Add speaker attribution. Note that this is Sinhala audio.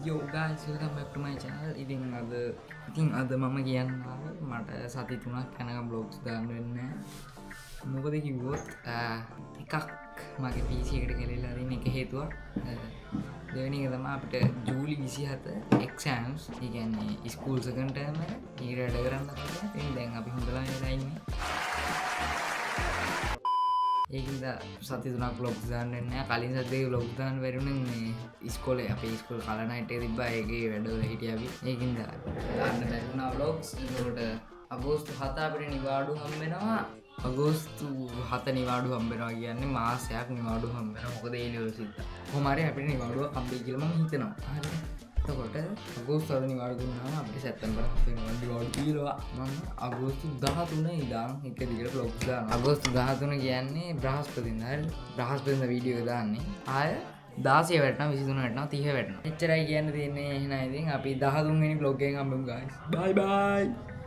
Speaker 1: Yo guys, welcome back to my channel. ඉතින් අද මම කියන්න ආවේ මට සති 3ක් යනකම් vlogs දාන්න වෙන්නේ නැහැ. මොකද කිව්වොත් එකක් මගේ PC එකට ගලලා තියෙන එක හේතුවක්. දෙවෙනි එක තමයි අපිට ජූලි 27 exams. ඒ කියන්නේ school second term එක ඊට වැඩ කරන්න තමයි. ඉතින් දැන් අපි හොඳලා ඉඳලා ඉන්නේ. ඒකද සති 3ක් vlogs දාන්න වෙන්නේ නැහැ. කලින් සතියේ vlogs දාන්න බැරිුනේ මේ ඉස්කෝලේ අපේ ඉස්කෝල කලනයිට් එක තිබ්බා. ඒකේ වැඩවල හිටියා අපි. ඒකින්ද දාන්න බැරි වුණා vlogs. ඒකට අගෝස්තු 7 අපිට නිවාඩු හම්බ වෙනවා. අගෝස්තු 7 නිවාඩු හම්බ වෙනවා කියන්නේ මාසයක් නිවාඩු හම්බ වෙනවා. මොකද ඒ ලෙවල් සිද්ධා. කොහොම හරි අපිට නිවාඩුව හම්බෙයි කියලා මම හිතනවා. හරි. එතකොට අගෝස්තු 7 නිවාඩු දුන්නාම අපිට සැප්තැම්බර් 7 වෙනි නිවාඩු දීලා මම අගෝස්තු 13 ඉඳන් එක දිගට vlogs දානවා. අගෝස්තු 13 කියන්නේ බ්‍රහස්පතින්දා. හරි. බ්‍රහස්පතින්දා වීඩියෝ එක දාන්නේ. ආය 16 වැටෙනවා 23 වැටෙනවා 30 වැටෙනවා. එච්චරයි කියන්න තියෙන්නේ. එහෙනම් ඉතින් අපි 13 වෙනි vlog එකෙන් හම්බෙමු guys. Bye bye.